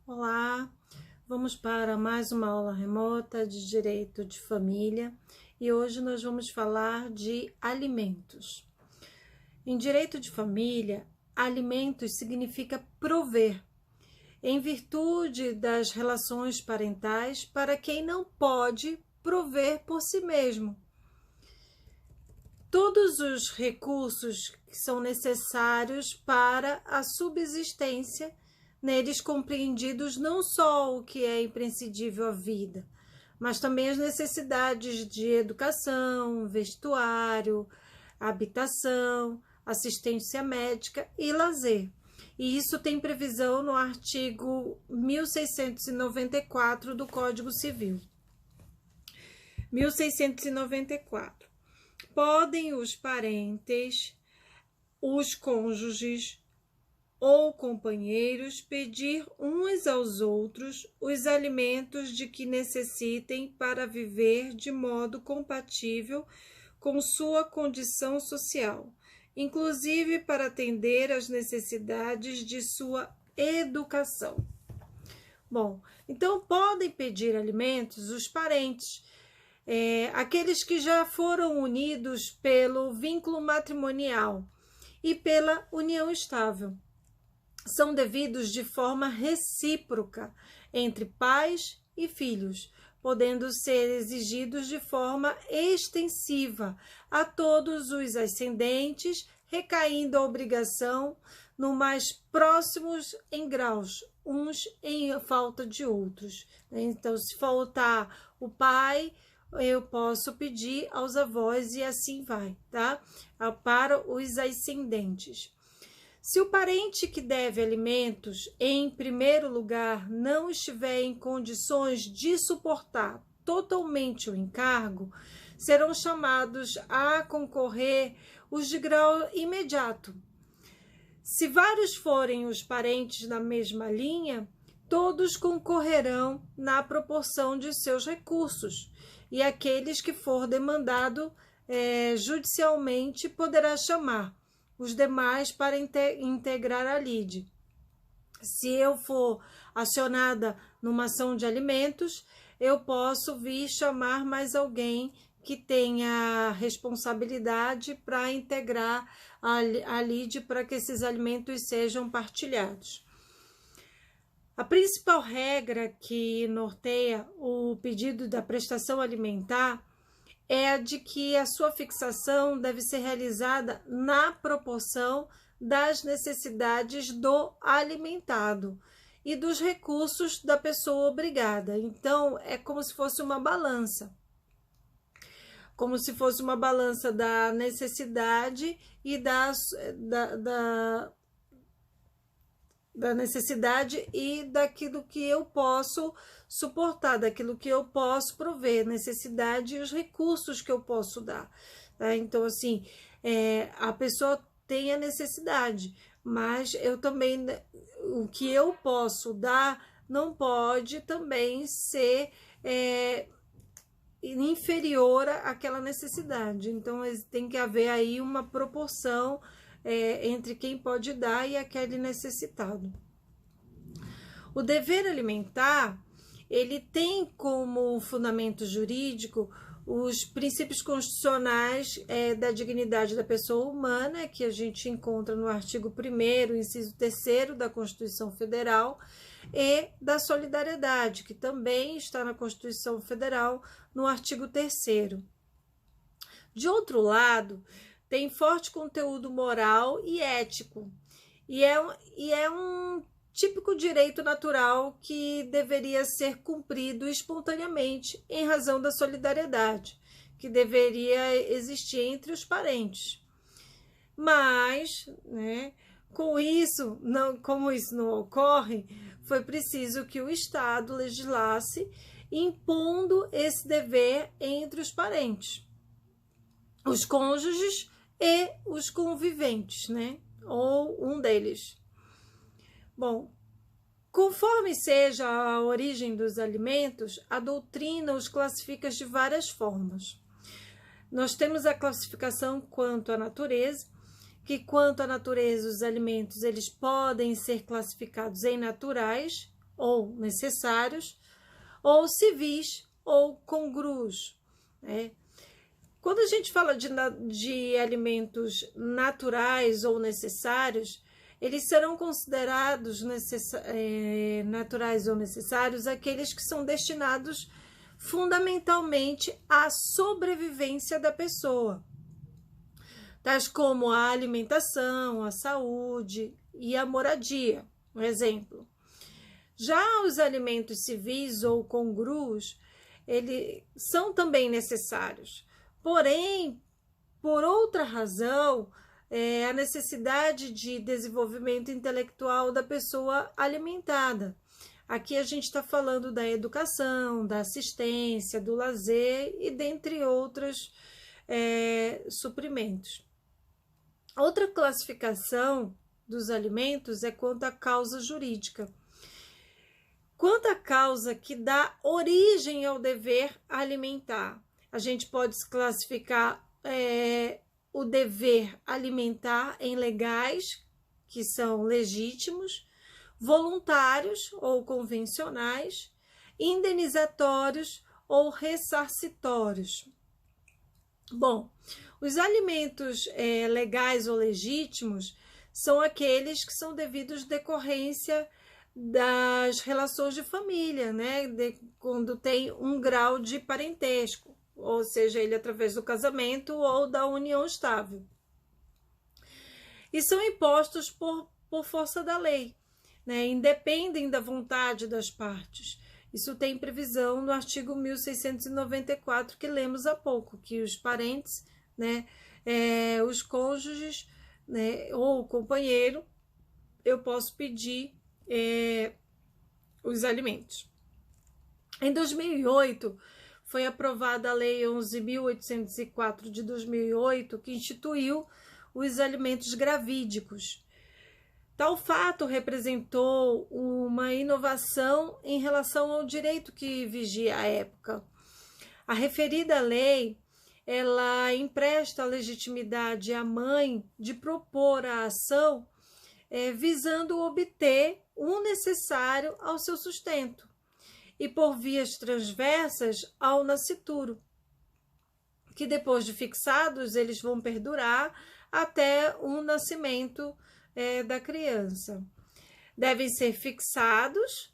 Olá, vamos para mais uma aula remota de Direito de Família e hoje nós vamos falar de alimentos. Em Direito de Família, alimentos significa prover, em virtude das relações parentais para quem não pode prover por si mesmo. Todos os recursos que são necessários para a subsistência, neles compreendidos não só o que é imprescindível à vida, mas também as necessidades de educação, vestuário, habitação, assistência médica e lazer. E isso tem previsão no artigo 1694 do Código Civil. 1694. Podem os parentes, os cônjuges ou companheiros pedir uns aos outros os alimentos de que necessitem para viver de modo compatível com sua condição social, inclusive para atender às necessidades de sua educação. Bom, então podem pedir alimentos os parentes, aqueles que já foram unidos pelo vínculo matrimonial e pela união estável. São devidos de forma recíproca entre pais e filhos, podendo ser exigidos de forma extensiva a todos os ascendentes, recaindo a obrigação no mais próximos em graus, uns em falta de outros. Então, se faltar o pai, eu posso pedir aos avós e assim vai, tá? Para os ascendentes. Se o parente que deve alimentos, em primeiro lugar, não estiver em condições de suportar totalmente o encargo, serão chamados a concorrer os de grau imediato. Se vários forem os parentes na mesma linha, todos concorrerão na proporção de seus recursos, e aqueles que for demandado judicialmente poderá chamar os demais para integrar a lide. Se eu for acionada numa ação de alimentos, eu posso vir chamar mais alguém que tenha responsabilidade para integrar a lide para que esses alimentos sejam partilhados. A principal regra que norteia o pedido da prestação alimentar é a de que a sua fixação deve ser realizada na proporção das necessidades do alimentado e dos recursos da pessoa obrigada. Então, é como se fosse uma balança. Como se fosse uma balança da necessidade e da necessidade e daquilo que eu posso suportar, daquilo que eu posso prover, necessidade e os recursos que eu posso dar. Tá? Então, assim, a pessoa tem a necessidade, mas eu também, o que eu posso dar não pode também ser inferior àquela necessidade. Então, tem que haver aí uma proporção entre quem pode dar e aquele necessitado. O dever alimentar, ele tem como fundamento jurídico os princípios constitucionais da dignidade da pessoa humana, que a gente encontra no artigo 1º, inciso 3º da Constituição Federal, e da solidariedade, que também está na Constituição Federal, no artigo 3º. De outro lado, tem forte conteúdo moral e ético, e é um típico direito natural que deveria ser cumprido espontaneamente em razão da solidariedade que deveria existir entre os parentes. Mas, como isso não ocorre, foi preciso que o Estado legislasse impondo esse dever entre os parentes, os cônjuges e os conviventes, ou um deles. Bom, conforme seja a origem dos alimentos, a doutrina os classifica de várias formas. Nós temos a classificação quanto à natureza, que quanto à natureza, os alimentos eles podem ser classificados em naturais, ou necessários, ou civis ou congrus, né? Quando a gente fala de alimentos naturais ou necessários, eles serão considerados naturais ou necessários aqueles que são destinados fundamentalmente à sobrevivência da pessoa, tais como a alimentação, a saúde e a moradia, um exemplo. Já os alimentos civis ou congrus, eles são também necessários, porém, por outra razão, a necessidade de desenvolvimento intelectual da pessoa alimentada. Aqui a gente está falando da educação, da assistência, do lazer e dentre outros suprimentos. Outra classificação dos alimentos é quanto à causa jurídica. Quanto à causa que dá origem ao dever alimentar, a gente pode classificar o dever alimentar em legais, que são legítimos, voluntários ou convencionais, indenizatórios ou ressarcitórios. Bom, os alimentos legais ou legítimos são aqueles que são devidos decorrência das relações de família, né? Quando tem um grau de parentesco, ou seja, ele através do casamento ou da união estável. E são impostos por força da lei, né? Independem da vontade das partes. Isso tem previsão no artigo 1694, que lemos há pouco, que os parentes, né, os cônjuges, né, ou o companheiro, eu posso pedir os alimentos. Em 2008, foi aprovada a Lei 11.804 de 2008, que instituiu os alimentos gravídicos. Tal fato representou uma inovação em relação ao direito que vigia à época. A referida lei, ela empresta a legitimidade à mãe de propor a ação visando obter o necessário ao seu sustento e por vias transversas ao nascituro, que depois de fixados eles vão perdurar até o nascimento da criança. Devem ser fixados,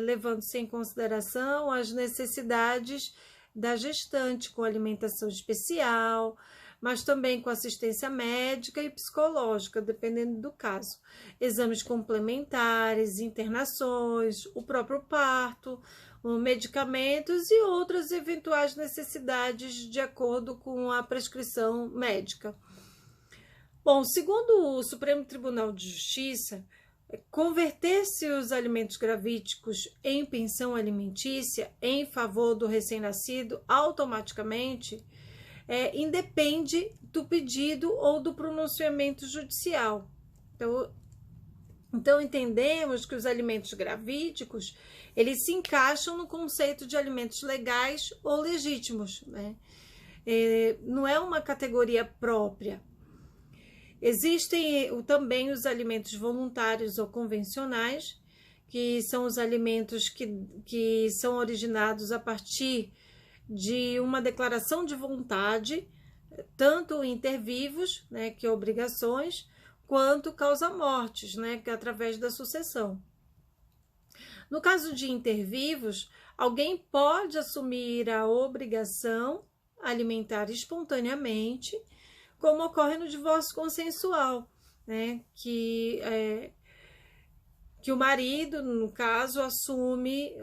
levando-se em consideração as necessidades da gestante, com alimentação especial, mas também com assistência médica e psicológica, dependendo do caso. Exames complementares, internações, o próprio parto, medicamentos e outras eventuais necessidades de acordo com a prescrição médica. Bom, segundo o Supremo Tribunal de Justiça, converter-se os alimentos gravídicos em pensão alimentícia em favor do recém-nascido automaticamente independe do pedido ou do pronunciamento judicial. Então entendemos que os alimentos gravídicos, eles se encaixam no conceito de alimentos legais ou legítimos, né? Não é uma categoria própria. Existem também os alimentos voluntários ou convencionais, que são os alimentos que são originados a partir de uma declaração de vontade, tanto intervivos, né, que obrigações, quanto causa-mortes, né, que é através da sucessão. No caso de intervivos, alguém pode assumir a obrigação alimentar espontaneamente, como ocorre no divórcio consensual, né, que o marido, no caso, assume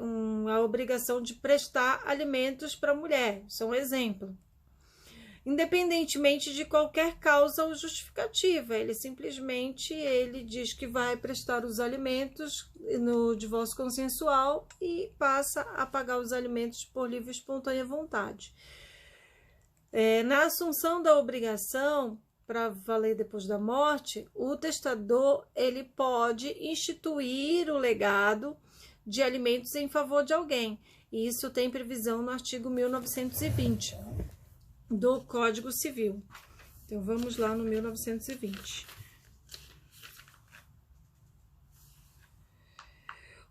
a obrigação de prestar alimentos para a mulher. Isso é um exemplo. Independentemente de qualquer causa ou justificativa, ele simplesmente diz que vai prestar os alimentos no divórcio consensual e passa a pagar os alimentos por livre e espontânea vontade. Na assunção da obrigação, para valer depois da morte, o testador ele pode instituir o legado de alimentos em favor de alguém. E isso tem previsão no artigo 1920 do Código Civil. Então, vamos lá no 1920.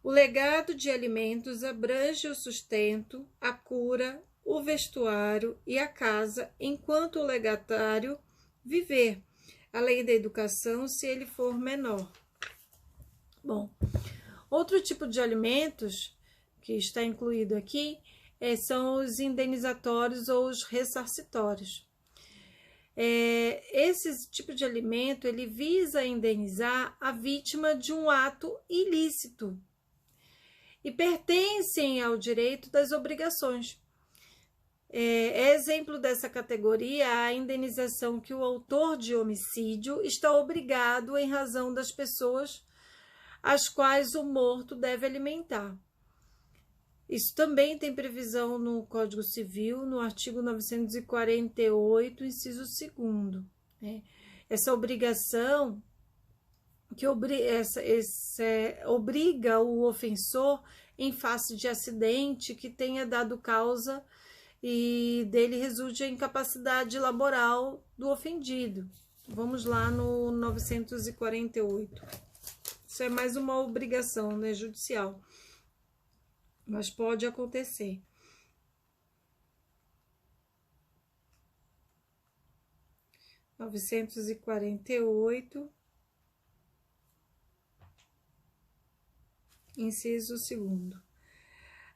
O legado de alimentos abrange o sustento, a cura, o vestuário e a casa, enquanto o legatário viver, além da educação, se ele for menor. Bom, outro tipo de alimentos que está incluído aqui são os indenizatórios ou os ressarcitórios. Esse tipo de alimento ele visa indenizar a vítima de um ato ilícito e pertencem ao direito das obrigações. Exemplo dessa categoria a indenização que o autor de homicídio está obrigado em razão das pessoas as quais o morto deve alimentar. Isso também tem previsão no Código Civil, no artigo 948, inciso 2º. Essa obrigação que obriga o ofensor em face de acidente que tenha dado causa e dele resulte a incapacidade laboral do ofendido. Vamos lá no 948. Isso é mais uma obrigação, né, judicial, mas pode acontecer. Inciso 2º.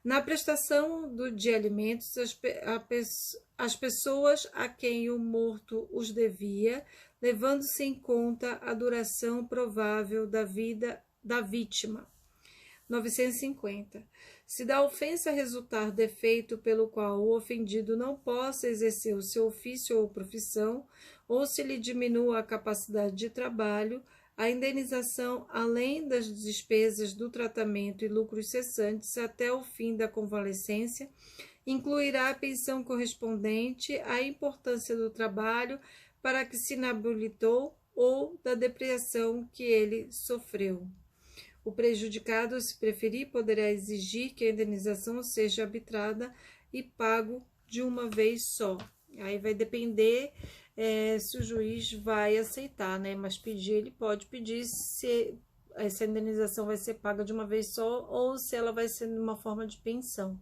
Na prestação de alimentos, as pessoas a quem o morto os devia, levando-se em conta a duração provável da vida da vítima. 950. Se da ofensa resultar defeito pelo qual o ofendido não possa exercer o seu ofício ou profissão, ou se lhe diminua a capacidade de trabalho, a indenização, além das despesas do tratamento e lucros cessantes até o fim da convalescência, incluirá a pensão correspondente à importância do trabalho para que se inabilitou ou da depressão que ele sofreu. O prejudicado, se preferir, poderá exigir que a indenização seja arbitrada e pago de uma vez só. Aí vai depender se o juiz vai aceitar, né? Mas pedir, ele pode pedir se essa indenização vai ser paga de uma vez só ou se ela vai ser numa forma de pensão.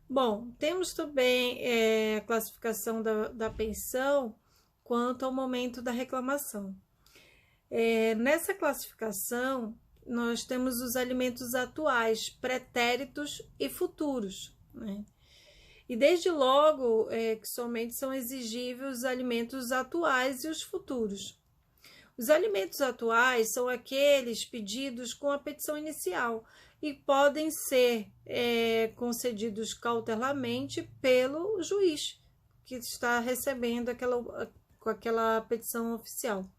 Bom, temos também a classificação da pensão quanto ao momento da reclamação. Nessa classificação, nós temos os alimentos atuais, pretéritos e futuros, né? E desde logo que somente são exigíveis os alimentos atuais e os futuros. Os alimentos atuais são aqueles pedidos com a petição inicial e podem ser concedidos cautelarmente pelo juiz que está recebendo aquela petição oficial.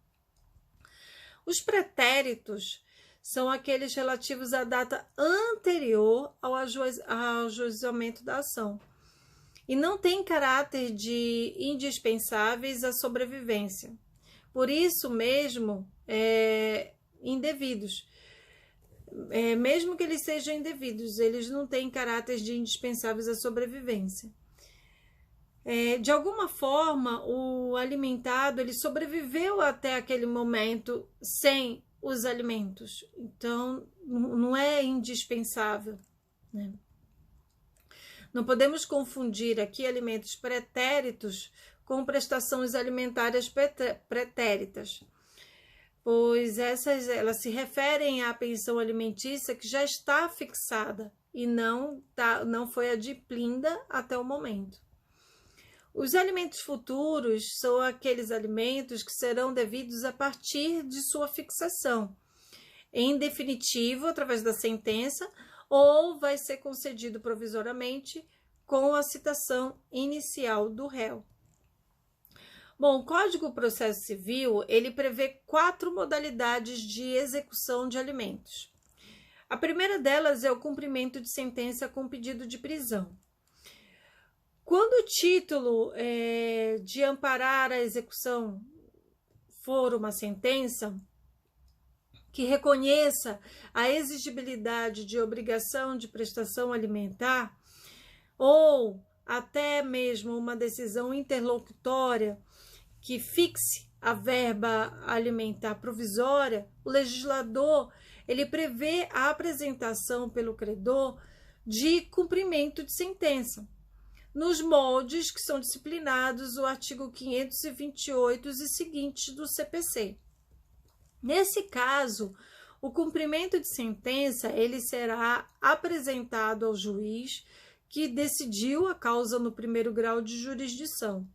Os pretéritos são aqueles relativos à data anterior ao ajuizamento da ação e não têm caráter de indispensáveis à sobrevivência. Por isso mesmo, indevidos. Mesmo que eles sejam indevidos, eles não têm caráter de indispensáveis à sobrevivência. De alguma forma, o alimentado ele sobreviveu até aquele momento sem os alimentos. Então, não é indispensável, né? Não podemos confundir aqui alimentos pretéritos com prestações alimentares pretéritas, pois elas se referem à pensão alimentícia que já está fixada e não foi adiplinda até o momento. Os alimentos futuros são aqueles alimentos que serão devidos a partir de sua fixação, em definitivo, através da sentença, ou vai ser concedido provisoriamente com a citação inicial do réu. Bom, o Código de Processo Civil, ele prevê 4 modalidades de execução de alimentos. A primeira delas é o cumprimento de sentença com pedido de prisão. Quando o título de amparar a execução for uma sentença que reconheça a exigibilidade de obrigação de prestação alimentar, ou até mesmo uma decisão interlocutória que fixe a verba alimentar provisória, o legislador ele prevê a apresentação pelo credor de cumprimento de sentença, nos moldes que são disciplinados o artigo 528 e seguintes do CPC. Nesse caso, o cumprimento de sentença ele será apresentado ao juiz que decidiu a causa no primeiro grau de jurisdição.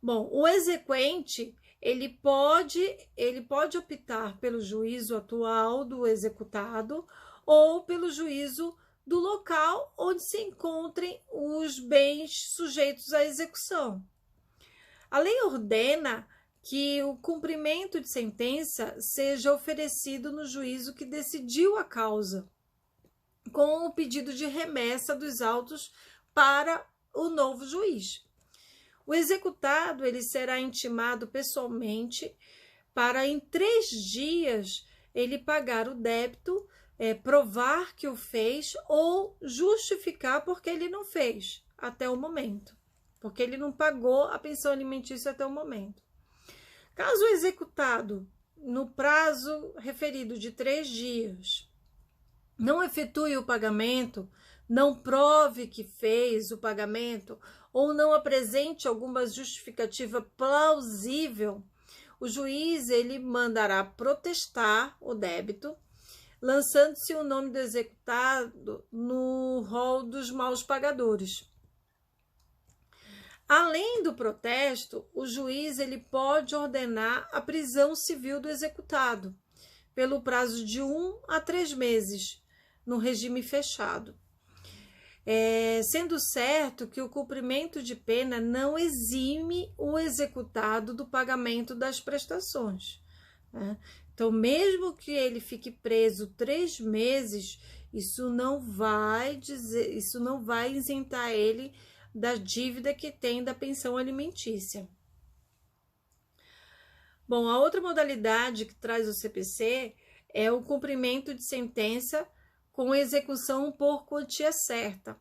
Bom, o exequente ele pode optar pelo juízo atual do executado ou pelo juízo do local onde se encontrem os bens sujeitos à execução. A lei ordena que o cumprimento de sentença seja oferecido no juízo que decidiu a causa, com o pedido de remessa dos autos para o novo juiz. O executado ele será intimado pessoalmente para, em 3 dias, ele pagar o débito, provar que o fez ou justificar porque ele não fez até o momento, porque ele não pagou a pensão alimentícia até o momento. Caso o executado, no prazo referido de 3 dias, não efetue o pagamento, não prove que fez o pagamento ou não apresente alguma justificativa plausível, o juiz ele mandará protestar o débito, lançando-se o nome do executado no rol dos maus pagadores. Além do protesto, o juiz ele pode ordenar a prisão civil do executado pelo prazo de 1 a 3 meses, no regime fechado. Sendo certo que o cumprimento de pena não exime o executado do pagamento das prestações, né? Então, mesmo que ele fique preso 3 meses, isso não vai isentar ele da dívida que tem da pensão alimentícia. Bom, a outra modalidade que traz o CPC é o cumprimento de sentença com execução por quantia certa.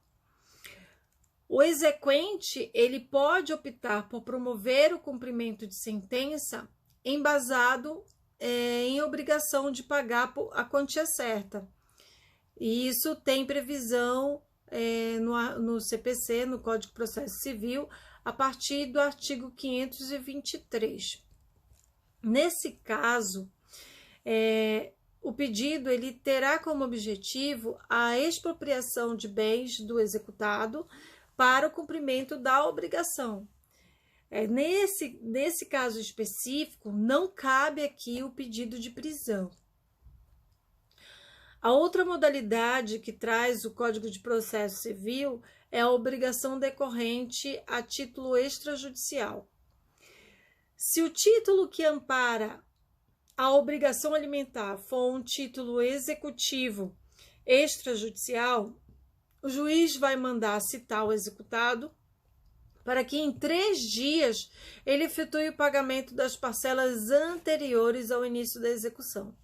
O exequente, ele pode optar por promover o cumprimento de sentença embasado em obrigação de pagar a quantia certa. E isso tem previsão no CPC, no Código de Processo Civil, a partir do artigo 523. Nesse caso, o pedido ele terá como objetivo a expropriação de bens do executado para o cumprimento da obrigação. Nesse caso específico, não cabe aqui o pedido de prisão. A outra modalidade que traz o Código de Processo Civil é a obrigação decorrente a título extrajudicial. Se o título que ampara a obrigação alimentar for um título executivo extrajudicial, o juiz vai mandar citar o executado para que em 3 dias ele efetue o pagamento das parcelas anteriores ao início da execução.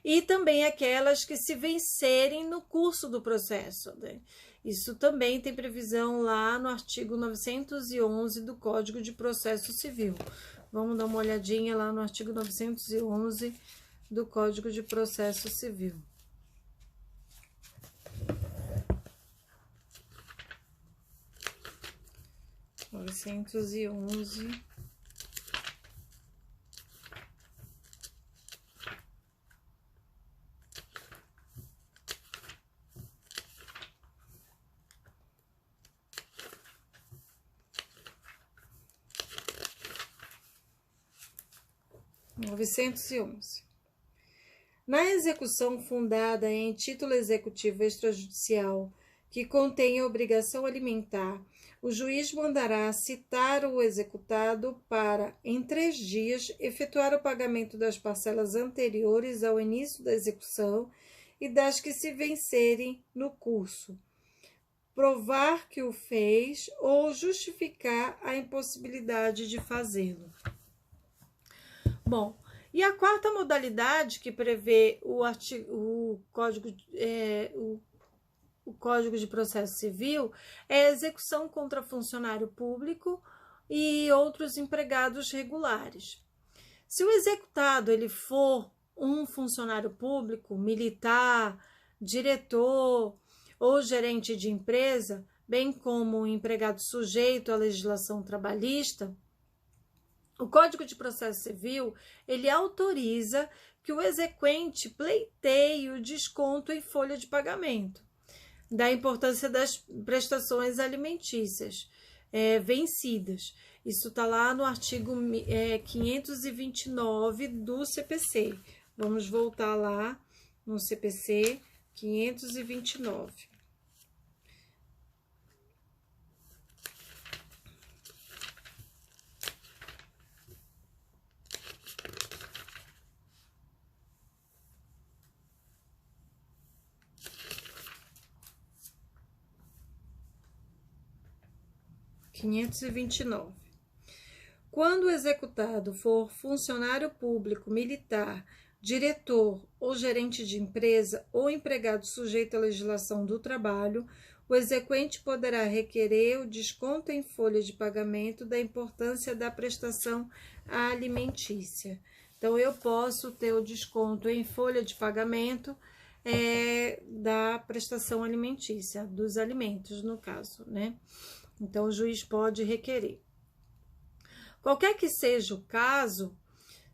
E também aquelas que se vencerem no curso do processo, né? Isso também tem previsão lá no artigo 911 do Código de Processo Civil. Vamos dar uma olhadinha lá no artigo 911 do Código de Processo Civil. Na execução fundada em título executivo extrajudicial que contenha obrigação alimentar, o juiz mandará citar o executado para, em 3 dias, efetuar o pagamento das parcelas anteriores ao início da execução e das que se vencerem no curso, provar que o fez ou justificar a impossibilidade de fazê-lo. Bom, e a quarta modalidade que prevê o Código de Processo Civil é a execução contra funcionário público e outros empregados regulares. Se o executado ele for um funcionário público, militar, diretor ou gerente de empresa, bem como um empregado sujeito à legislação trabalhista, o Código de Processo Civil, ele autoriza que o exequente pleiteie o desconto em folha de pagamento, da importância das prestações alimentícias vencidas. Isso está lá no artigo 529 do CPC. Vamos voltar lá no CPC 529. Quando o executado for funcionário público, militar, diretor ou gerente de empresa ou empregado sujeito à legislação do trabalho, o exequente poderá requerer o desconto em folha de pagamento da importância da prestação alimentícia. Então, eu posso ter o desconto em folha de pagamento da prestação alimentícia, dos alimentos, no caso, né? Então, o juiz pode requerer. Qualquer que seja o caso,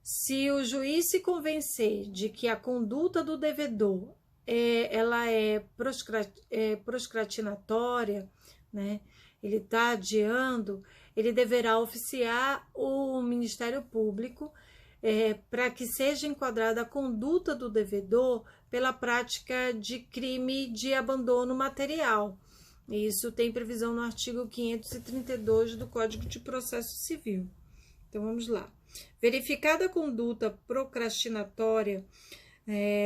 se o juiz se convencer de que a conduta do devedor ela é proscratinatória, né? Ele está adiando, ele deverá oficiar o Ministério Público para que seja enquadrada a conduta do devedor pela prática de crime de abandono material. Isso tem previsão no artigo 532 do Código de Processo Civil. Então, vamos lá. Verificada a conduta procrastinatória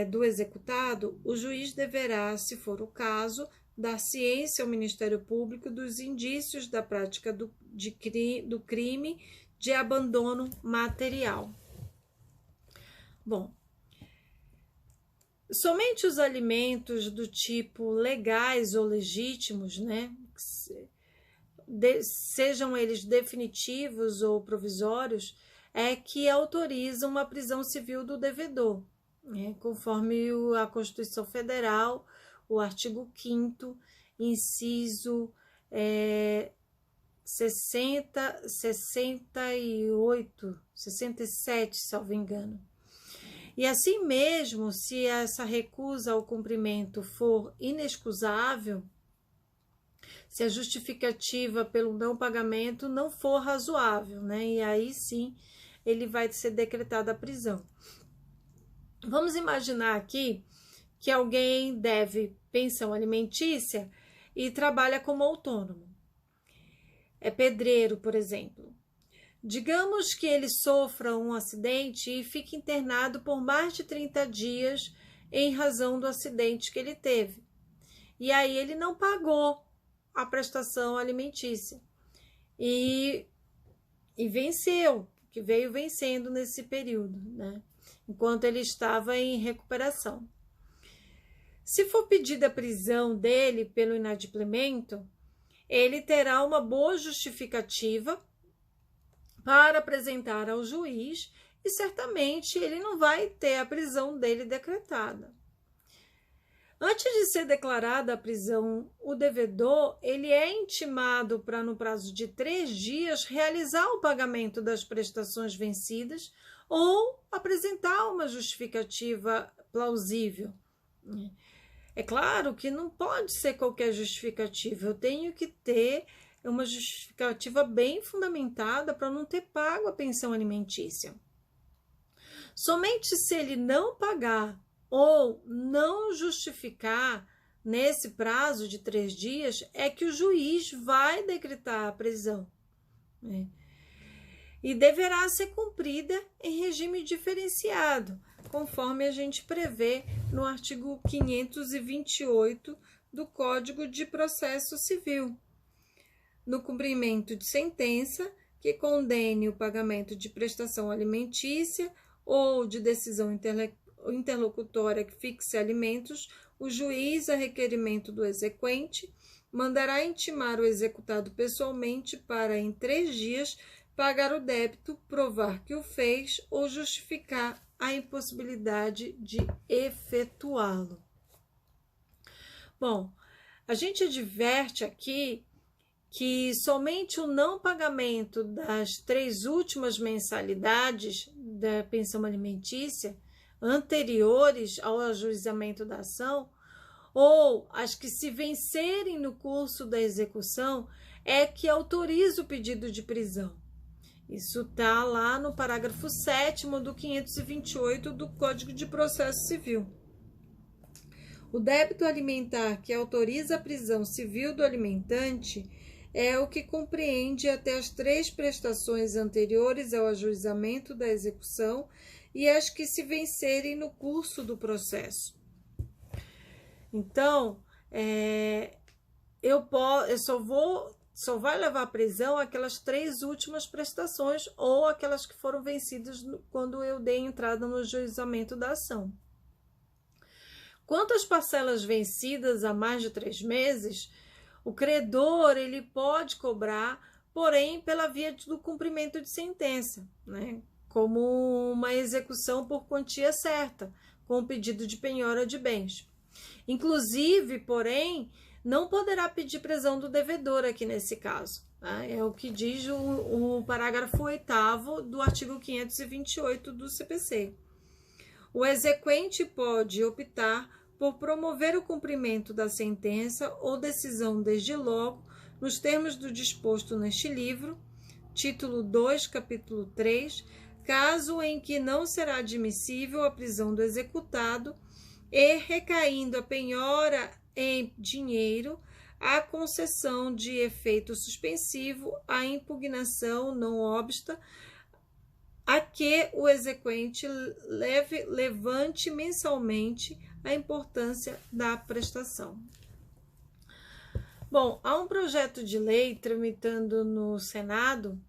do executado, o juiz deverá, se for o caso, dar ciência ao Ministério Público dos indícios da prática do crime de abandono material. Bom, somente os alimentos do tipo legais ou legítimos, né, sejam eles definitivos ou provisórios, que autorizam uma prisão civil do devedor, né, conforme a Constituição Federal, o artigo 5º, inciso 68, 67, salvo engano. E assim mesmo, se essa recusa ao cumprimento for inexcusável, se a justificativa pelo não pagamento não for razoável, né? E aí sim ele vai ser decretada a prisão. Vamos imaginar aqui que alguém deve pensão alimentícia e trabalha como autônomo. É pedreiro, por exemplo. Digamos que ele sofra um acidente e fique internado por mais de 30 dias em razão do acidente que ele teve. E aí ele não pagou a prestação alimentícia. E venceu, que veio vencendo nesse período, né? Enquanto ele estava em recuperação. Se for pedida a prisão dele pelo inadimplemento, ele terá uma boa justificativa para apresentar ao juiz e certamente ele não vai ter a prisão dele decretada. Antes de ser declarada a prisão, o devedor ele é intimado para, no prazo de 3 dias, realizar o pagamento das prestações vencidas ou apresentar uma justificativa plausível. É claro que não pode ser qualquer justificativa, eu tenho que ter uma justificativa bem fundamentada para não ter pago a pensão alimentícia. Somente se ele não pagar ou não justificar nesse prazo de 3 dias é que o juiz vai decretar a prisão, né? E deverá ser cumprida em regime diferenciado, conforme a gente prevê no artigo 528 do Código de Processo Civil. No cumprimento de sentença que condene o pagamento de prestação alimentícia ou de decisão interlocutória que fixe alimentos, o juiz, a requerimento do exequente, mandará intimar o executado pessoalmente para, em 3 dias, pagar o débito, provar que o fez ou justificar a impossibilidade de efetuá-lo. Bom, a gente adverte aqui que somente o não pagamento das 3 últimas mensalidades da pensão alimentícia anteriores ao ajuizamento da ação, ou as que se vencerem no curso da execução, é que autoriza o pedido de prisão. Isso está lá no parágrafo 7º do 528 do Código de Processo Civil. O débito alimentar que autoriza a prisão civil do alimentante é o que compreende até as 3 prestações anteriores ao ajuizamento da execução e as que se vencerem no curso do processo. Então, só vai levar à prisão aquelas 3 últimas prestações ou aquelas que foram vencidas quando eu dei entrada no ajuizamento da ação. Quanto às parcelas vencidas há mais de 3 meses, o credor ele pode cobrar, porém pela via do cumprimento de sentença, né? Como uma execução por quantia certa, com pedido de penhora de bens. Inclusive, porém, não poderá pedir prisão do devedor aqui nesse caso. Tá? É o que diz o parágrafo 8º do artigo 528 do CPC. O exequente pode optar por promover o cumprimento da sentença ou decisão desde logo, nos termos do disposto neste livro, título 2, capítulo 3, caso em que não será admissível a prisão do executado e recaindo a penhora em dinheiro, a concessão de efeito suspensivo, a impugnação não obsta a que o exequente levante mensalmente a importância da prestação. Bom, há um projeto de lei tramitando no Senado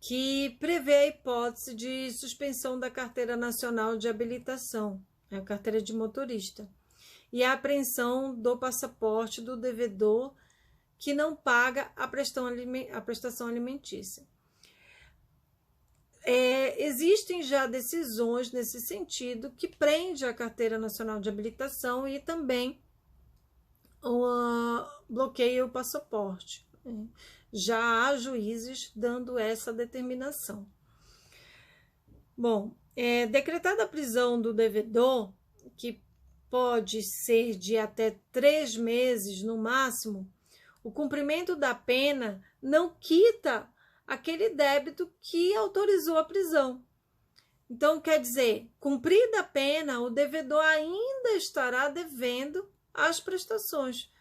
que prevê a hipótese de suspensão da Carteira Nacional de Habilitação, a carteira de motorista, e a apreensão do passaporte do devedor que não paga a prestação alimentícia. Existem já decisões nesse sentido que prende a Carteira Nacional de Habilitação e também bloqueia o passaporte. Já há juízes dando essa determinação. Bom, decretada a prisão do devedor, que pode ser de até 3 meses no máximo, o cumprimento da pena não quita aquele débito que autorizou a prisão. Então, quer dizer, cumprida a pena, o devedor ainda estará devendo as prestações.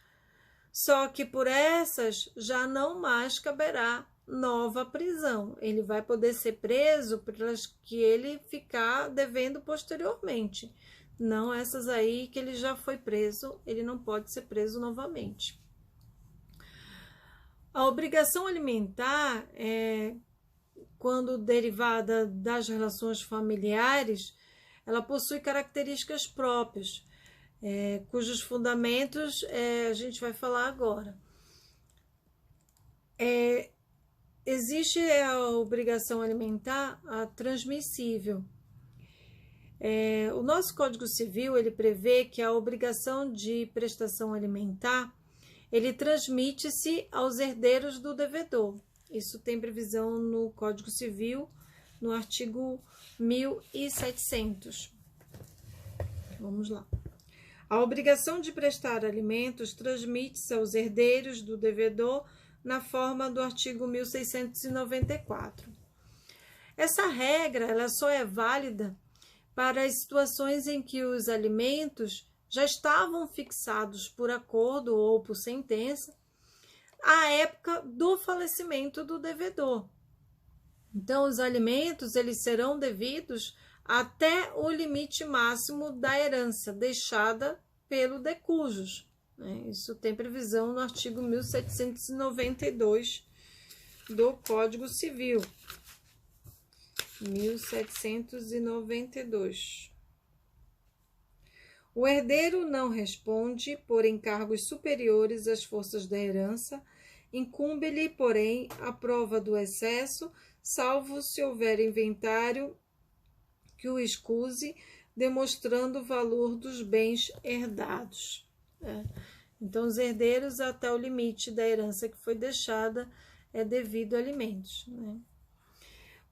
Só que por essas já não mais caberá nova prisão. Ele vai poder ser preso pelas que ele ficar devendo posteriormente. Não essas aí que ele já foi preso, ele não pode ser preso novamente. A obrigação alimentar, quando derivada das relações familiares, ela possui características próprias, cujos fundamentos a gente vai falar agora. Existe a obrigação alimentar transmissível. O nosso Código Civil ele prevê que a obrigação de prestação alimentar ele transmite-se aos herdeiros do devedor. Isso tem previsão no Código Civil, no artigo 1700. Vamos lá. A obrigação de prestar alimentos transmite-se aos herdeiros do devedor na forma do artigo 1694. Essa regra ela só é válida para as situações em que os alimentos já estavam fixados por acordo ou por sentença à época do falecimento do devedor. Então, os alimentos eles serão devidos até o limite máximo da herança deixada pelo decujus. Isso tem previsão no artigo 1792 do Código Civil. 1792. O herdeiro não responde por encargos superiores às forças da herança, incumbe-lhe, porém, a prova do excesso, salvo se houver inventário que o escuse, demonstrando o valor dos bens herdados. Então, os herdeiros, até o limite da herança que foi deixada, é devido a alimentos.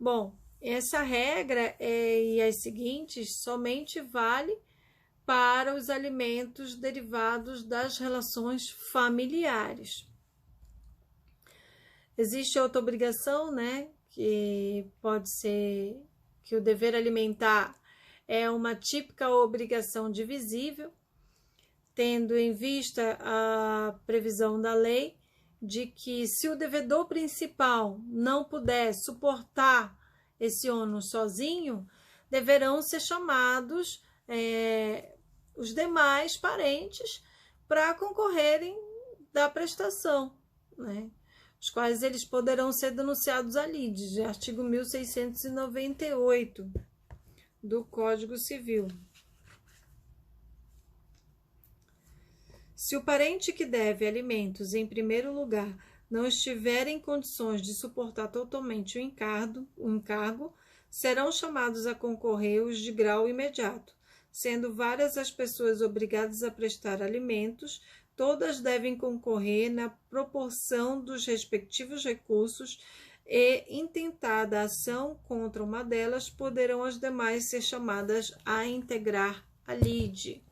Bom, essa regra e as seguintes somente vale para os alimentos derivados das relações familiares. Existe outra obrigação, que pode ser que o dever alimentar é uma típica obrigação divisível, tendo em vista a previsão da lei de que, se o devedor principal não puder suportar esse ônus sozinho, deverão ser chamados os demais parentes para concorrerem da prestação, os quais eles poderão ser denunciados à lide, artigo 1698 do Código Civil. Se o parente que deve alimentos, em primeiro lugar, não estiver em condições de suportar totalmente o encargo, serão chamados a concorrer os de grau imediato. Sendo várias as pessoas obrigadas a prestar alimentos, todas devem concorrer na proporção dos respectivos recursos e, intentada a ação contra uma delas, poderão as demais ser chamadas a integrar a lide.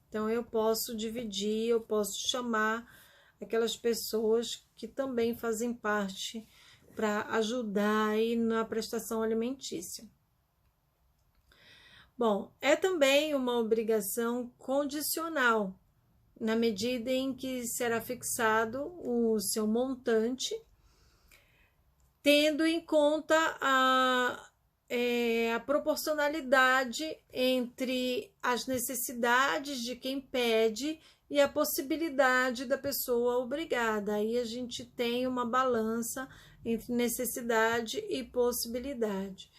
Então, eu posso dividir, eu posso chamar aquelas pessoas que também fazem parte para ajudar aí na prestação alimentícia. Bom, é também uma obrigação condicional, na medida em que será fixado o seu montante, tendo em conta a proporcionalidade entre as necessidades de quem pede e a possibilidade da pessoa obrigada. Aí a gente tem uma balança entre necessidade e possibilidade.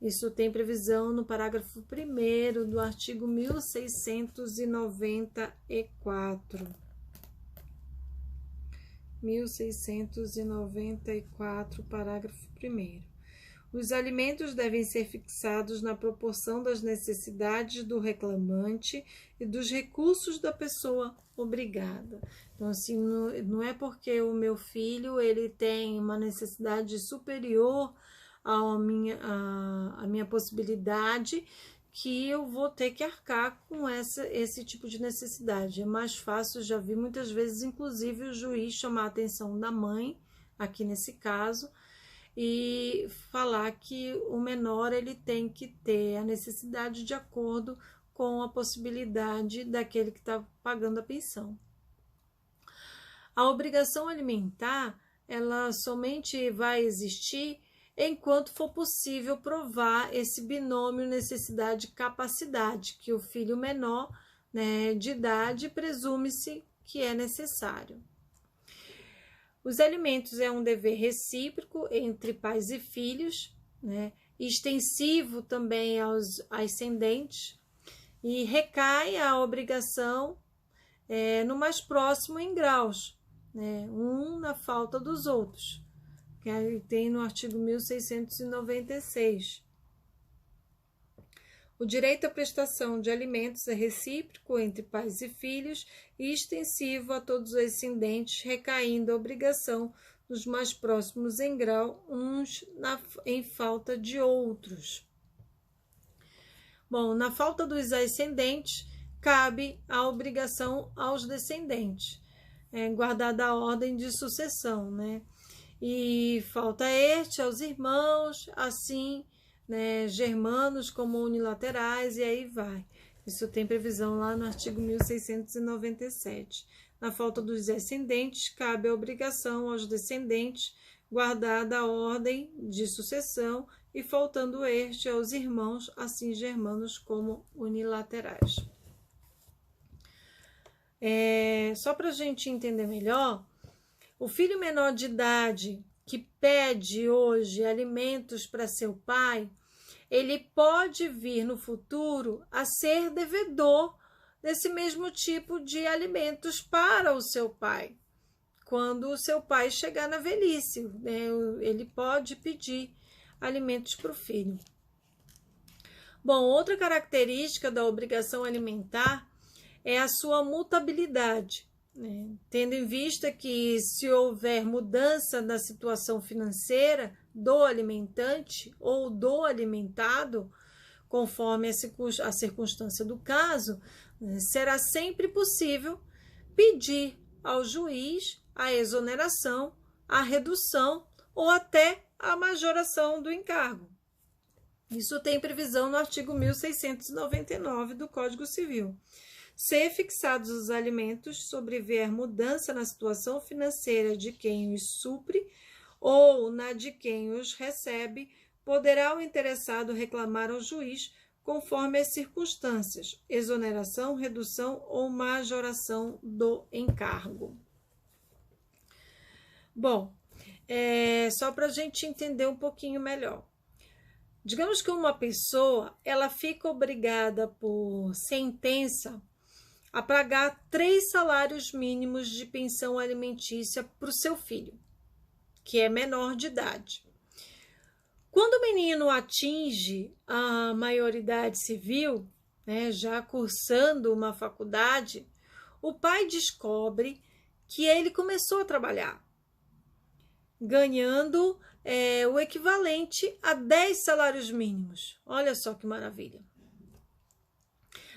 Isso tem previsão no parágrafo 1º do artigo 1694. 1694, parágrafo 1º. Os alimentos devem ser fixados na proporção das necessidades do reclamante e dos recursos da pessoa obrigada. Então, assim, não é porque o meu filho ele tem uma necessidade superior à minha possibilidade que eu vou ter que arcar com esse tipo de necessidade. É mais fácil, já vi muitas vezes, inclusive, o juiz chamar a atenção da mãe, aqui nesse caso, e falar que o menor ele tem que ter a necessidade de acordo com a possibilidade daquele que está pagando a pensão. A obrigação alimentar, ela somente vai existir enquanto for possível provar esse binômio necessidade-capacidade, que o filho menor, de idade presume-se que é necessário. Os alimentos é um dever recíproco entre pais e filhos, extensivo também aos ascendentes, e recai a obrigação no mais próximo em graus, um na falta dos outros, que aí tem no artigo 1696. O direito à prestação de alimentos é recíproco entre pais e filhos e extensivo a todos os ascendentes, recaindo a obrigação dos mais próximos em grau, uns em falta de outros. Bom, na falta dos ascendentes, cabe a obrigação aos descendentes, guardada a ordem de sucessão, E falta este aos irmãos, assim, germanos como unilaterais, e aí vai. Isso tem previsão lá no artigo 1697. Na falta dos ascendentes, cabe a obrigação aos descendentes, guardada a ordem de sucessão, e faltando este aos irmãos, assim germanos como unilaterais. Só para a gente entender melhor, o filho menor de idade que pede hoje alimentos para seu pai, ele pode vir no futuro a ser devedor desse mesmo tipo de alimentos para o seu pai. Quando o seu pai chegar na velhice, ele pode pedir alimentos para o filho. Bom, outra característica da obrigação alimentar é a sua mutabilidade, né? Tendo em vista que, se houver mudança na situação financeira do alimentante ou do alimentado, conforme a circunstância do caso, né, será sempre possível pedir ao juiz a exoneração, a redução ou até a majoração do encargo. Isso tem previsão no artigo 1699 do Código Civil. Se fixados os alimentos, sobrevier mudança na situação financeira de quem os supre ou na de quem os recebe, poderá o interessado reclamar ao juiz conforme as circunstâncias, exoneração, redução ou majoração do encargo. Bom, só para a gente entender um pouquinho melhor. Digamos que uma pessoa, ela fica obrigada por sentença a pagar 3 salários mínimos de pensão alimentícia para o seu filho, que é menor de idade. Quando o menino atinge a maioridade civil, né, já cursando uma faculdade, o pai descobre que ele começou a trabalhar, ganhando o equivalente a 10 salários mínimos. Olha só que maravilha.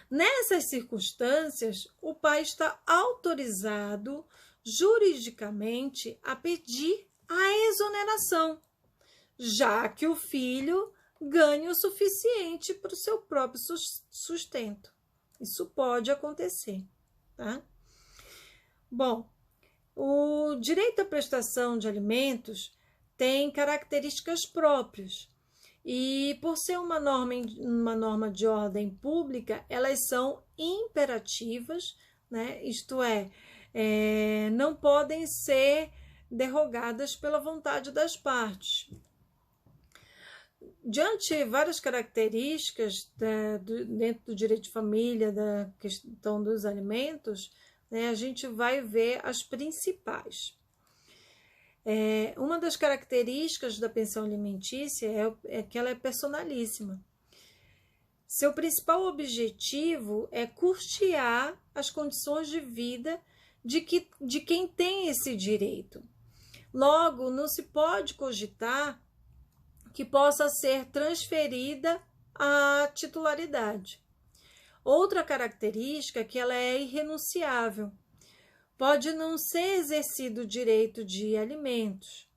Nessas circunstâncias, o pai está autorizado juridicamente a pedir a exoneração, já que o filho ganha o suficiente para o seu próprio sustento. Isso pode acontecer, tá? Bom, o direito à prestação de alimentos tem características próprias e, por ser uma norma de ordem pública, elas são imperativas, né? Isto é, não podem ser derrogadas pela vontade das partes. Diante de várias características dentro do direito de família, da questão dos alimentos, né, a gente vai ver as principais. Uma das características da pensão alimentícia é que ela é personalíssima. Seu principal objetivo é custear as condições de vida de quem tem esse direito. Logo, não se pode cogitar que possa ser transferida a titularidade. Outra característica é que ela é irrenunciável. Pode não ser exercido o direito de alimentos,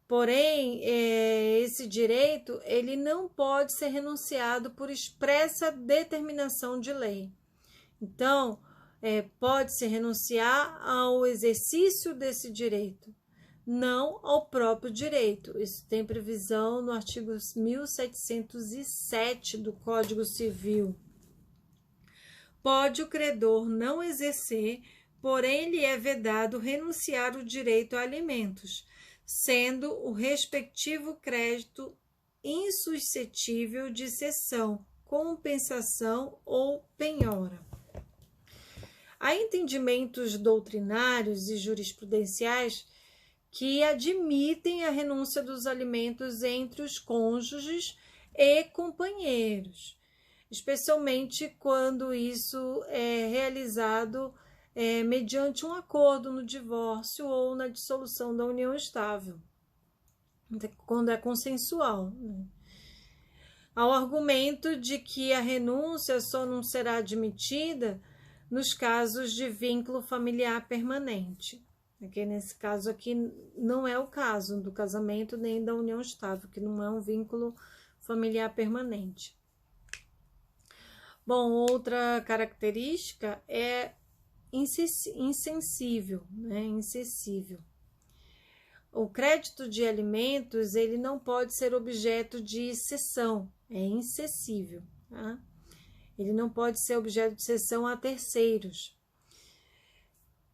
porém, esse direito ele não pode ser renunciado por expressa determinação de lei. Então, pode-se renunciar ao exercício desse direito, não ao próprio direito. Isso tem previsão no artigo 1707 do Código Civil. Pode o credor não exercer, porém lhe é vedado renunciar o direito a alimentos, sendo o respectivo crédito insuscetível de cessão, compensação ou penhora. Há entendimentos doutrinários e jurisprudenciais que admitem a renúncia dos alimentos entre os cônjuges e companheiros, especialmente quando isso é realizado mediante um acordo no divórcio ou na dissolução da união estável, quando é consensual, né? Ao argumento de que a renúncia só não será admitida nos casos de vínculo familiar permanente, porque nesse caso aqui não é o caso do casamento nem da união estável, que não é um vínculo familiar permanente. Bom, outra característica é insensível, né? Incessível. O crédito de alimentos ele não pode ser objeto de cessão, é incessível, tá? Ele não pode ser objeto de cessão a terceiros.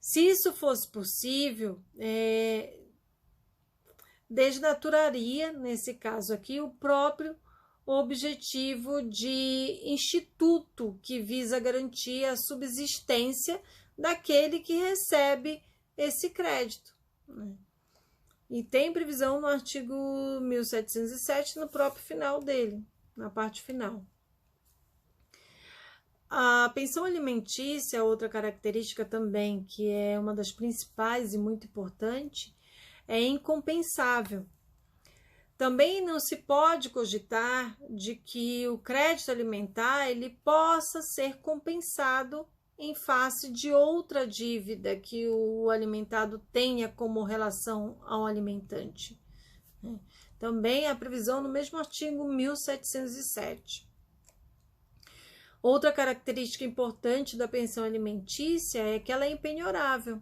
Se isso fosse possível, desnaturaria, nesse caso aqui, o próprio objetivo de instituto que visa garantir a subsistência daquele que recebe esse crédito, né? E tem previsão no artigo 1707, no próprio final dele, na parte final. A pensão alimentícia, outra característica também, que é uma das principais e muito importante, é incompensável. Também não se pode cogitar de que o crédito alimentar ele possa ser compensado em face de outra dívida que o alimentado tenha como relação ao alimentante. Também a previsão no mesmo artigo 1707. Outra característica importante da pensão alimentícia é que ela é impenhorável.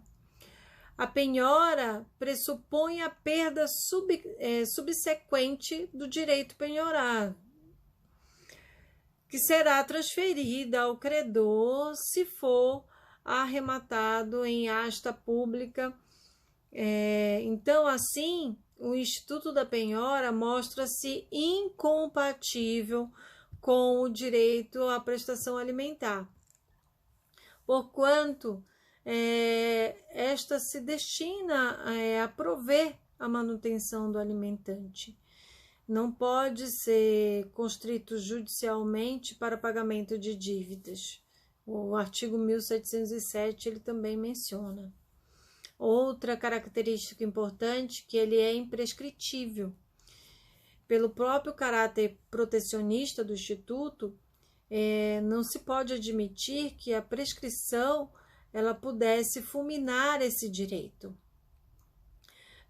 A penhora pressupõe a perda subsequente do direito penhorado, que será transferida ao credor se for arrematado em asta pública. Então, assim, o Instituto da Penhora mostra-se incompatível com o direito à prestação alimentar, porquanto esta se destina a prover a manutenção do alimentante. Não pode ser constrito judicialmente para pagamento de dívidas. O artigo 1707 ele também menciona. Outra característica importante que ele é imprescritível. Pelo próprio caráter protecionista do Instituto, não se pode admitir que a prescrição ela pudesse fulminar esse direito,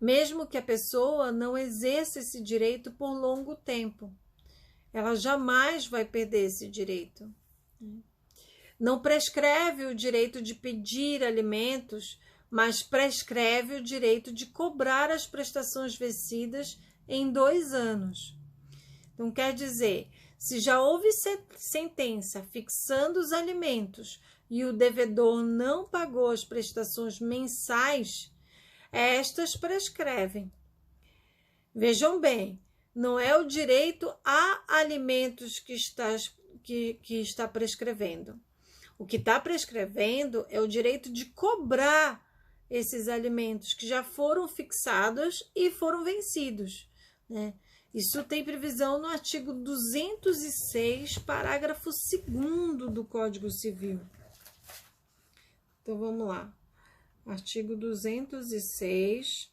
mesmo que a pessoa não exerça esse direito por longo tempo. Ela jamais vai perder esse direito. Não prescreve o direito de pedir alimentos, mas prescreve o direito de cobrar as prestações vencidas em 2 anos. Então, quer dizer, se já houve sentença fixando os alimentos e o devedor não pagou as prestações mensais, estas prescrevem. Vejam bem, não é o direito a alimentos que está prescrevendo. O que está prescrevendo é o direito de cobrar esses alimentos que já foram fixados e foram vencidos, né? Isso tem previsão no artigo 206, parágrafo 2º do Código Civil. Então, vamos lá. Artigo 206.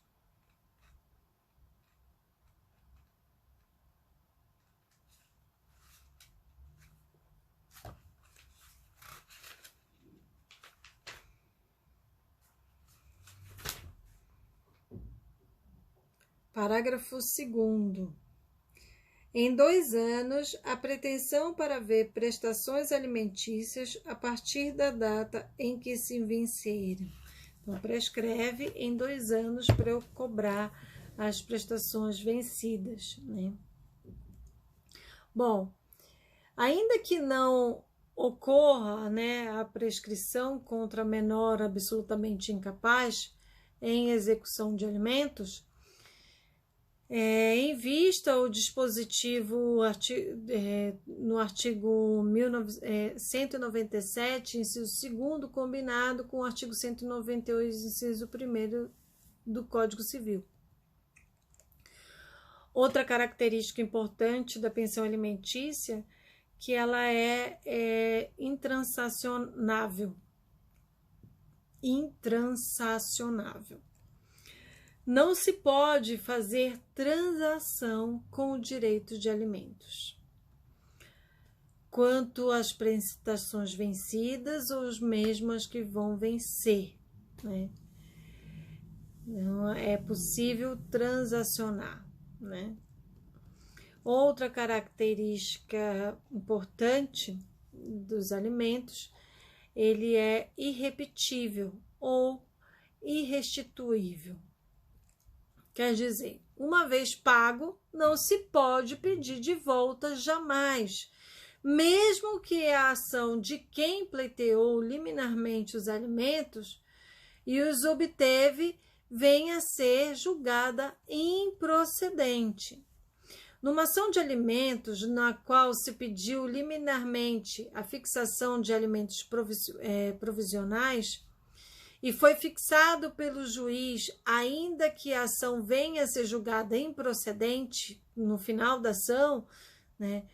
Parágrafo 2º. Em 2 anos, a pretensão para ver prestações alimentícias a partir da data em que se vencerem. Então, prescreve em 2 anos para eu cobrar as prestações vencidas, né? Bom, ainda que não ocorra, né, a prescrição contra menor absolutamente incapaz em execução de alimentos, em vista o dispositivo no artigo 197, inciso 2º, combinado com o artigo 198, inciso 1º do Código Civil. Outra característica importante da pensão alimentícia, que ela é intransacionável. Intransacionável. Não se pode fazer transação com o direito de alimentos, quanto às prestações vencidas ou as mesmas que vão vencer, né? Não é possível transacionar, né? Outra característica importante dos alimentos, ele é irrepetível ou irrestituível. Quer dizer, uma vez pago, não se pode pedir de volta jamais, mesmo que a ação de quem pleiteou liminarmente os alimentos e os obteve venha a ser julgada improcedente. Numa ação de alimentos na qual se pediu liminarmente a fixação de alimentos provisionais, e foi fixado pelo juiz, ainda que a ação venha a ser julgada improcedente no final da ação, né,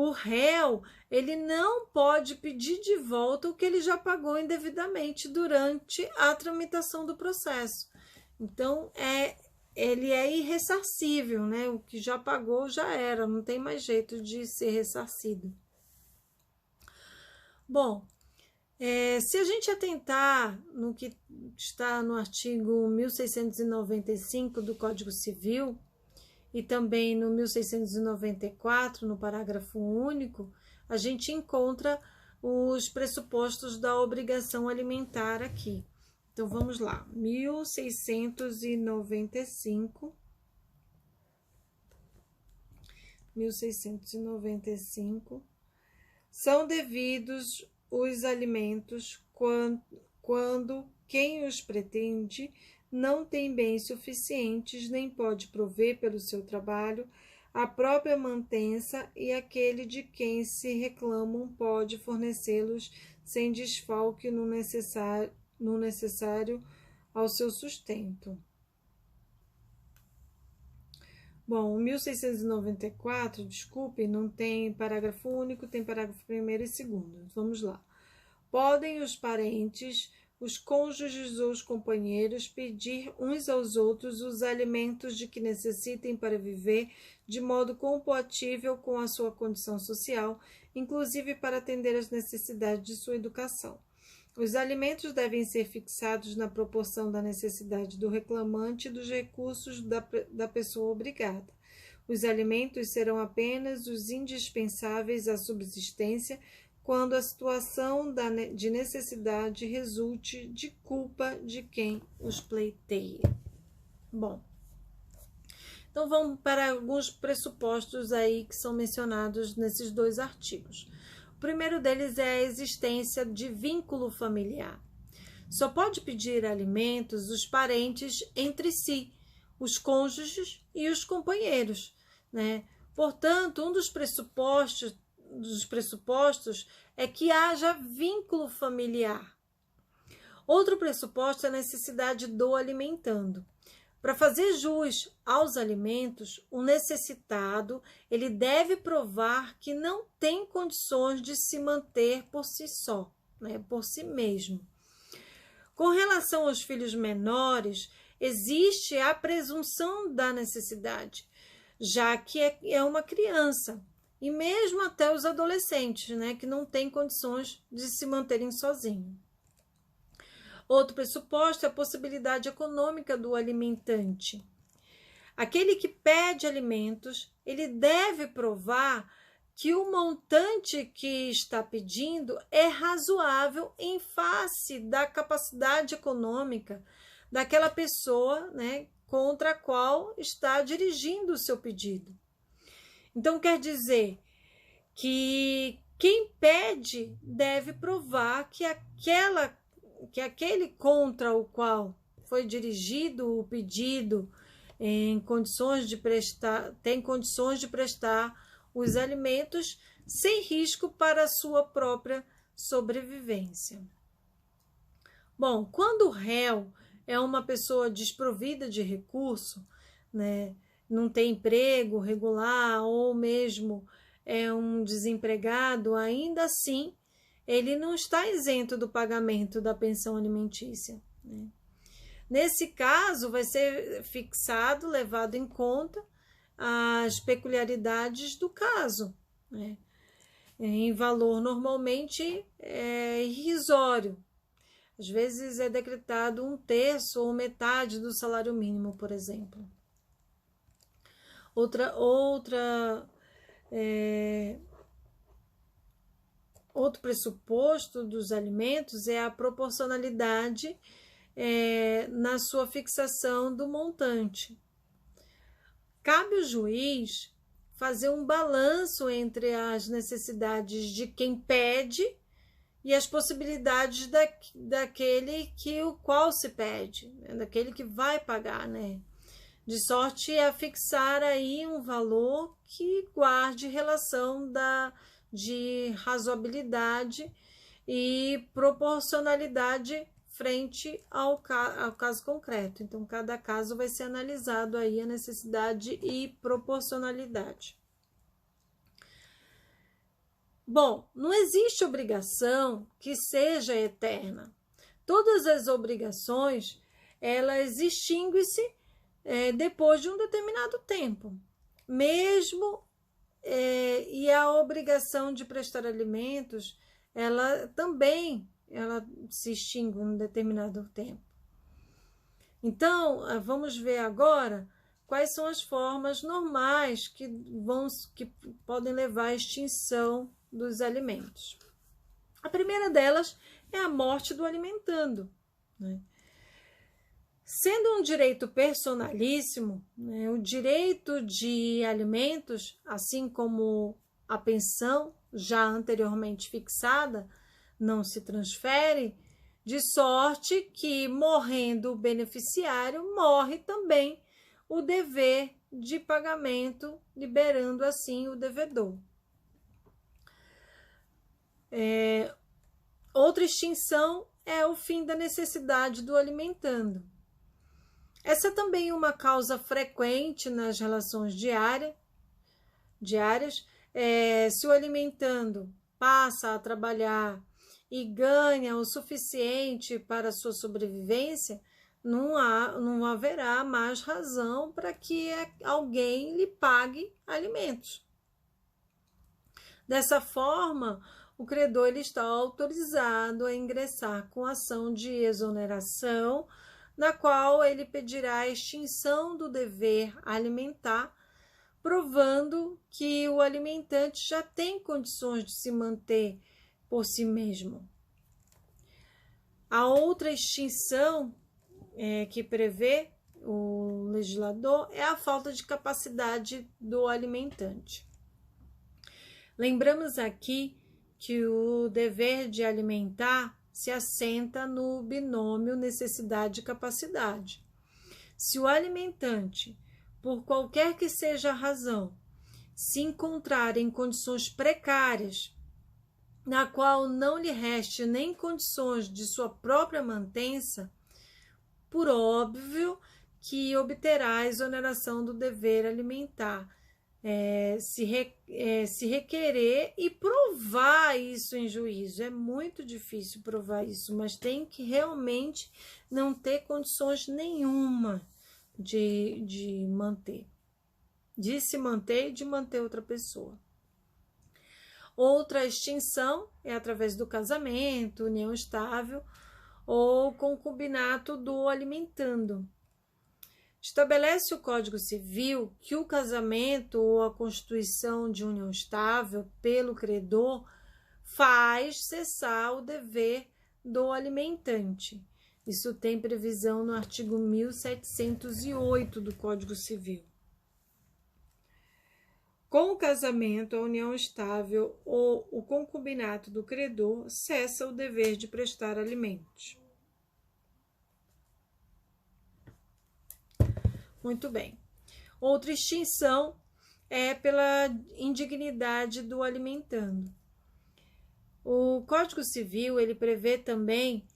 o réu, ele não pode pedir de volta o que ele já pagou indevidamente durante a tramitação do processo. Então, ele é irressarcível, né? O que já pagou já era, não tem mais jeito de ser ressarcido. Bom, se a gente atentar no que está no artigo 1695 do Código Civil e também no 1694, no parágrafo único, a gente encontra os pressupostos da obrigação alimentar aqui. Então, vamos lá, 1695, são devidos os alimentos quando quem os pretende não tem bens suficientes, nem pode prover pelo seu trabalho a própria mantença, e aquele de quem se reclamam pode fornecê-los sem desfalque no necessário ao seu sustento. Bom, 1694, desculpe, não tem parágrafo único, tem parágrafo 1º e 2º. Vamos lá. Podem os parentes, os cônjuges ou os companheiros pedir uns aos outros os alimentos de que necessitem para viver de modo compatível com a sua condição social, inclusive para atender às necessidades de sua educação. Os alimentos devem ser fixados na proporção da necessidade do reclamante e dos recursos da pessoa obrigada. Os alimentos serão apenas os indispensáveis à subsistência quando a situação de necessidade resulte de culpa de quem os pleiteia. Bom, então vamos para alguns pressupostos aí que são mencionados nesses dois artigos. O primeiro deles é a existência de vínculo familiar. Só pode pedir alimentos os parentes entre si, os cônjuges e os companheiros, né? Portanto, um dos pressupostos é que haja vínculo familiar. Outro pressuposto é a necessidade do alimentando. Para fazer jus aos alimentos, o necessitado ele deve provar que não tem condições de se manter por si só, né, por si mesmo. Com relação aos filhos menores, existe a presunção da necessidade, já que é uma criança, e mesmo até os adolescentes, né, que não têm condições de se manterem sozinhos. Outro pressuposto é a possibilidade econômica do alimentante. Aquele que pede alimentos, ele deve provar que o montante que está pedindo é razoável em face da capacidade econômica daquela pessoa, né, contra a qual está dirigindo o seu pedido. Então, quer dizer que quem pede deve provar que aquele contra o qual foi dirigido o pedido tem condições de prestar os alimentos sem risco para a sua própria sobrevivência. Bom, quando o réu é uma pessoa desprovida de recurso, né, não tem emprego regular ou mesmo é um desempregado, ainda assim ele não está isento do pagamento da pensão alimentícia, né? Nesse caso, vai ser fixado, levado em conta as peculiaridades do caso, né? Em valor normalmente irrisório. Às vezes é decretado 1/3 ou metade do salário mínimo, por exemplo. Outro pressuposto dos alimentos é a proporcionalidade na sua fixação do montante. Cabe ao juiz fazer um balanço entre as necessidades de quem pede e as possibilidades daquele o qual se pede, né? Daquele que vai pagar, né? De sorte a fixar aí um valor que guarde relação de razoabilidade e proporcionalidade frente ao caso concreto. Então, cada caso vai ser analisado aí a necessidade e proporcionalidade. Bom, não existe obrigação que seja eterna. Todas as obrigações, elas extinguem-se depois de um determinado tempo. Mesmo e a obrigação de prestar alimentos, ela se extingue em um determinado tempo. Então, vamos ver agora quais são as formas normais que podem levar à extinção dos alimentos. A primeira delas é a morte do alimentando, né? Sendo um direito personalíssimo, né, o direito de alimentos, assim como a pensão já anteriormente fixada, não se transfere, de sorte que, morrendo o beneficiário, morre também o dever de pagamento, liberando assim o devedor. Outra extinção é o fim da necessidade do alimentando. Essa também é uma causa frequente nas relações diárias. Se o alimentando passa a trabalhar e ganha o suficiente para a sua sobrevivência, não haverá mais razão para que alguém lhe pague alimentos. Dessa forma, o credor ele está autorizado a ingressar com ação de exoneração, na qual ele pedirá a extinção do dever alimentar, provando que o alimentante já tem condições de se manter por si mesmo. A outra extinção que prevê o legislador é a falta de capacidade do alimentante. Lembramos aqui que o dever de alimentar se assenta no binômio necessidade e capacidade. Se o alimentante, por qualquer que seja a razão, se encontrar em condições precárias, na qual não lhe reste nem condições de sua própria mantença, por óbvio que obterá a exoneração do dever alimentar, se requerer e provar isso em juízo. É muito difícil provar isso, mas tem que realmente não ter condições nenhuma de se manter e de manter outra pessoa. Outra extinção é através do casamento, união estável ou concubinato do alimentando. Estabelece o Código Civil que o casamento ou a constituição de união estável pelo credor faz cessar o dever do alimentante. Isso tem previsão no artigo 1708 do Código Civil. Com o casamento, a união estável ou o concubinato do credor cessa o dever de prestar alimentos. Muito bem. Outra extinção é pela indignidade do alimentando. O Código Civil ele prevê também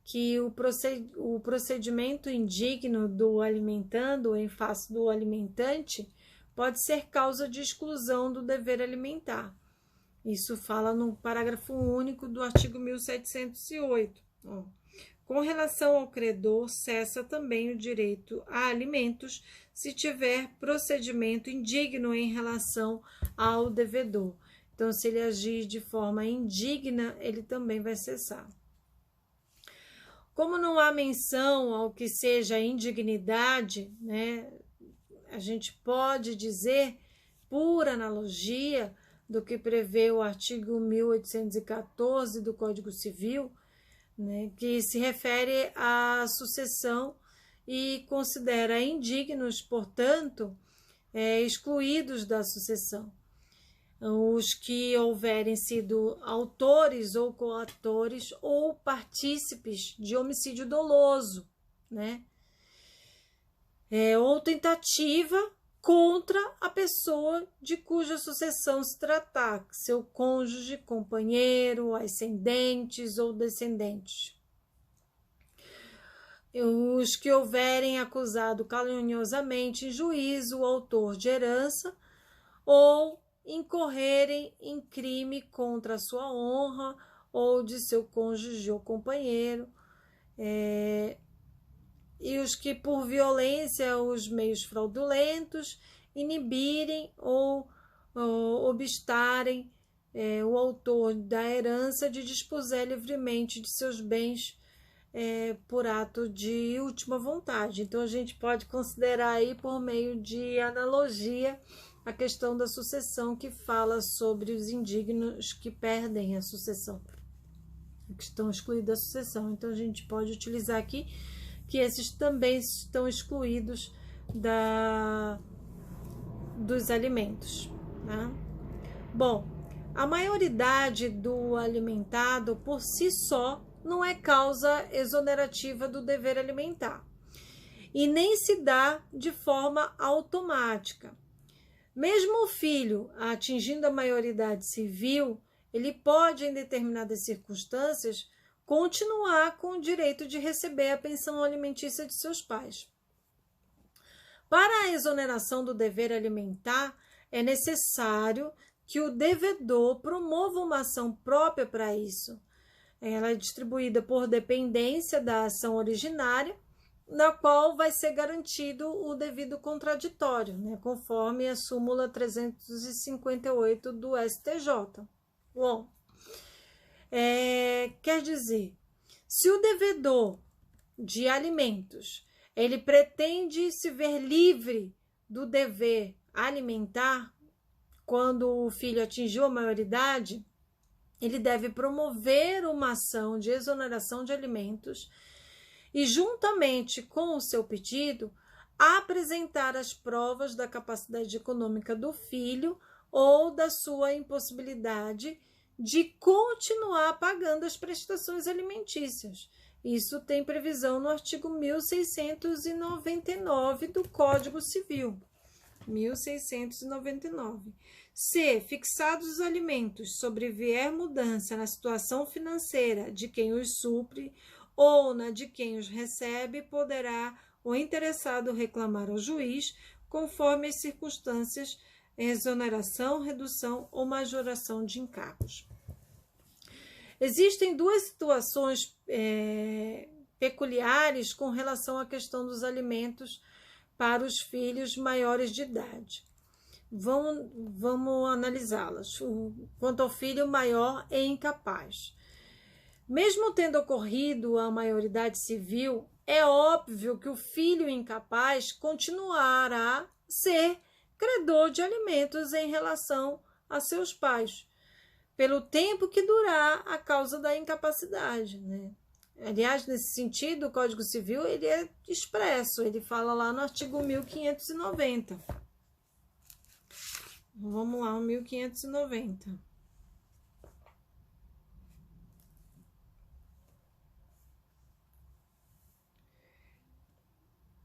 que o procedimento indigno do alimentando em face do alimentante pode ser causa de exclusão do dever alimentar. Isso fala no parágrafo único do artigo 1708. Com relação ao credor, cessa também o direito a alimentos se tiver procedimento indigno em relação ao devedor. Então, se ele agir de forma indigna, ele também vai cessar. Como não há menção ao que seja indignidade, né, a gente pode dizer, por analogia do que prevê o artigo 1814 do Código Civil, né, que se refere à sucessão e considera indignos, portanto, excluídos da sucessão os que houverem sido autores ou coautores ou partícipes de homicídio doloso, né, ou tentativa contra a pessoa de cuja sucessão se tratar, seu cônjuge, companheiro, ascendentes ou descendentes. Os que houverem acusado caluniosamente em juízo o autor de herança ou incorrerem em crime contra a sua honra ou de seu cônjuge ou companheiro, e os que por violência os meios fraudulentos inibirem ou obstarem o autor da herança de dispuser livremente de seus bens por ato de última vontade. Então a gente pode considerar aí por meio de analogia a questão da sucessão, que fala sobre os indignos que perdem a sucessão, que estão excluídos da sucessão. Então a gente pode utilizar aqui que esses também estão excluídos dos alimentos, né? Bom, a maioridade do alimentado por si só não é causa exonerativa do dever alimentar e nem se dá de forma automática. Mesmo o filho atingindo a maioridade civil, ele pode, em determinadas circunstâncias, continuar com o direito de receber a pensão alimentícia de seus pais. Para a exoneração do dever alimentar, é necessário que o devedor promova uma ação própria para isso. Ela é distribuída por dependência da ação originária, na qual vai ser garantido o devido contraditório, né, conforme a súmula 358 do STJ. Bom, quer dizer, se o devedor de alimentos ele pretende se ver livre do dever alimentar quando o filho atingiu a maioridade, ele deve promover uma ação de exoneração de alimentos e, juntamente com o seu pedido, apresentar as provas da capacidade econômica do filho ou da sua impossibilidade de continuar pagando as prestações alimentícias. Isso tem previsão no artigo 1699 do Código Civil. 1699. Se, fixados os alimentos, sobrevier mudança na situação financeira de quem os supre ou na de quem os recebe, poderá o interessado reclamar ao juiz, conforme as circunstâncias, exoneração, redução ou majoração de encargos. Existem duas situações peculiares com relação à questão dos alimentos para os filhos maiores de idade. Vamos analisá-las. Quanto ao filho maior e incapaz. Mesmo tendo ocorrido a maioridade civil, é óbvio que o filho incapaz continuará a ser credor de alimentos em relação a seus pais, pelo tempo que durar a causa da incapacidade, né? Aliás, nesse sentido, o Código Civil ele é expresso, ele fala lá no artigo 1590. Vamos lá, o 1590.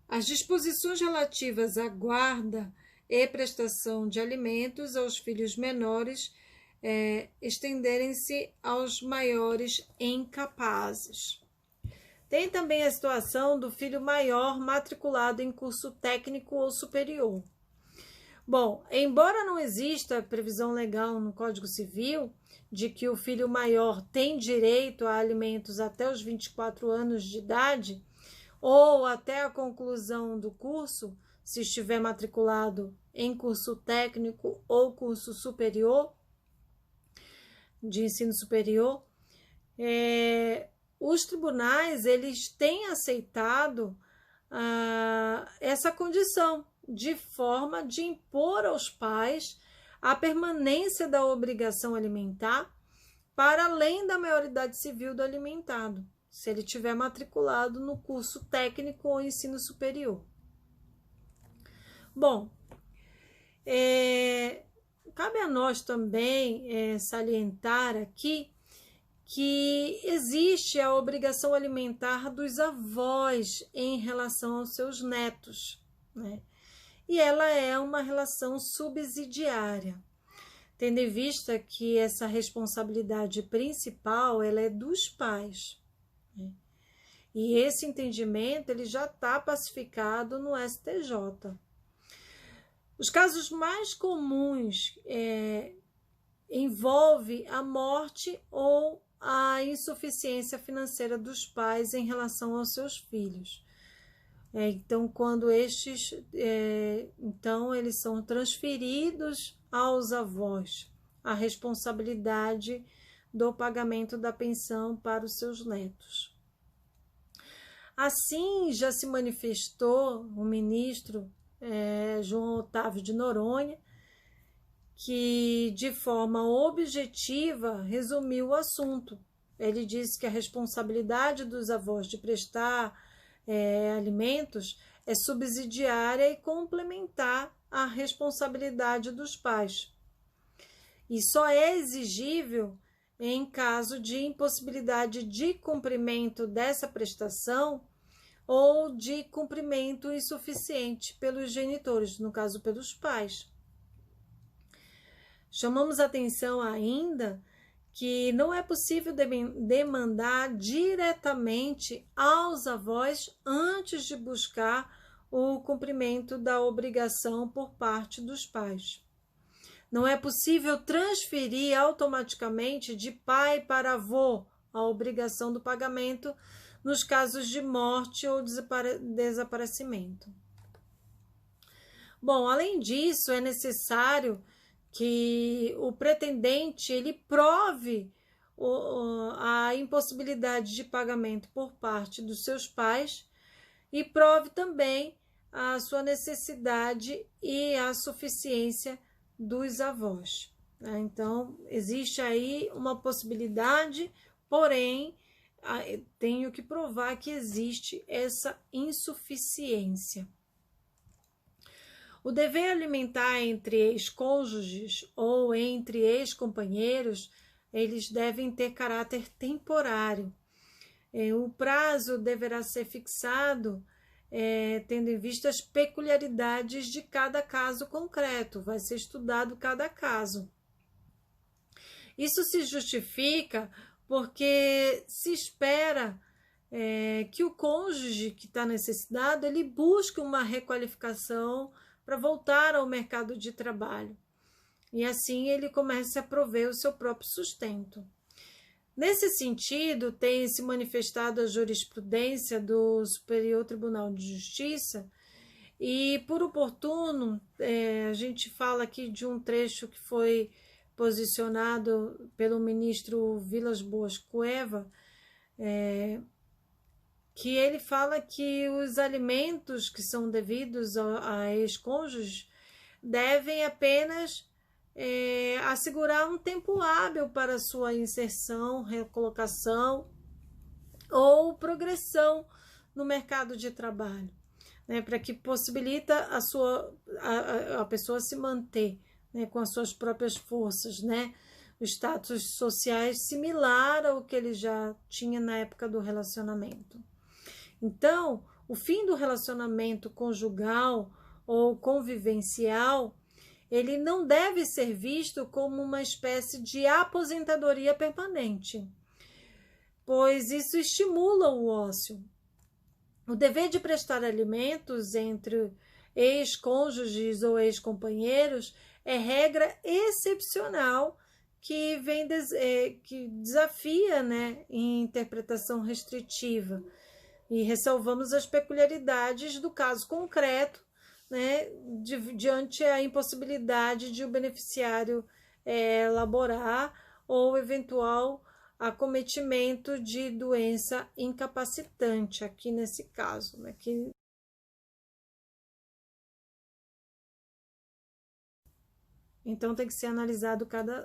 As disposições relativas à guarda e prestação de alimentos aos filhos menores estenderem-se aos maiores incapazes. Tem também a situação do filho maior matriculado em curso técnico ou superior. Bom, embora não exista previsão legal no Código Civil de que o filho maior tem direito a alimentos até os 24 anos de idade, ou até a conclusão do curso, se estiver matriculado em curso técnico ou curso superior, de ensino superior, os tribunais eles têm aceitado essa condição, de forma de impor aos pais a permanência da obrigação alimentar para além da maioridade civil do alimentado, se ele tiver matriculado no curso técnico ou ensino superior. Bom, cabe a nós também salientar aqui que existe a obrigação alimentar dos avós em relação aos seus netos, né? E ela é uma relação subsidiária, tendo em vista que essa responsabilidade principal ela é dos pais, né? E esse entendimento ele já está pacificado no STJ. Os casos mais comuns envolve a morte ou a insuficiência financeira dos pais em relação aos seus filhos. Então, quando então eles são transferidos aos avós a responsabilidade do pagamento da pensão para os seus netos. Assim, já se manifestou o ministro João Otávio de Noronha, que de forma objetiva resumiu o assunto. Ele disse que a responsabilidade dos avós de prestar alimentos é subsidiária e complementar à responsabilidade dos pais. E só é exigível em caso de impossibilidade de cumprimento dessa prestação ou de cumprimento insuficiente pelos genitores, no caso pelos pais. Chamamos atenção ainda que não é possível demandar diretamente aos avós antes de buscar o cumprimento da obrigação por parte dos pais. Não é possível transferir automaticamente de pai para avô a obrigação do pagamento nos casos de morte ou desaparecimento. Bom, além disso, é necessário que o pretendente ele prove a impossibilidade de pagamento por parte dos seus pais e prove também a sua necessidade e a suficiência dos avós. Então, existe aí uma possibilidade, porém, tenho que provar que existe essa insuficiência. O dever alimentar entre ex-cônjuges ou entre ex-companheiros, eles devem ter caráter temporário. O prazo deverá ser fixado tendo em vista as peculiaridades de cada caso concreto, vai ser estudado cada caso. Isso se justifica porque se espera que o cônjuge que está necessitado, ele busque uma requalificação para voltar ao mercado de trabalho. E assim ele começa a prover o seu próprio sustento. Nesse sentido, tem se manifestado a jurisprudência do Superior Tribunal de Justiça e, por oportuno, a gente fala aqui de um trecho que foi posicionado pelo ministro Vilas Boas Cueva, que ele fala que os alimentos que são devidos a ex-cônjuges devem apenas assegurar um tempo hábil para sua inserção, recolocação ou progressão no mercado de trabalho, né, para que possibilita a pessoa se manter, né, com as suas próprias forças, né, o status sociais similar ao que ele já tinha na época do relacionamento. Então, o fim do relacionamento conjugal ou convivencial, ele não deve ser visto como uma espécie de aposentadoria permanente, pois isso estimula o ócio. O dever de prestar alimentos entre ex-cônjuges ou ex-companheiros é regra excepcional que que desafia, né, em interpretação restritiva. E ressalvamos as peculiaridades do caso concreto, né, diante a impossibilidade de o beneficiário elaborar ou eventual acometimento de doença incapacitante, aqui nesse caso, né, que... Então tem que ser analisado cada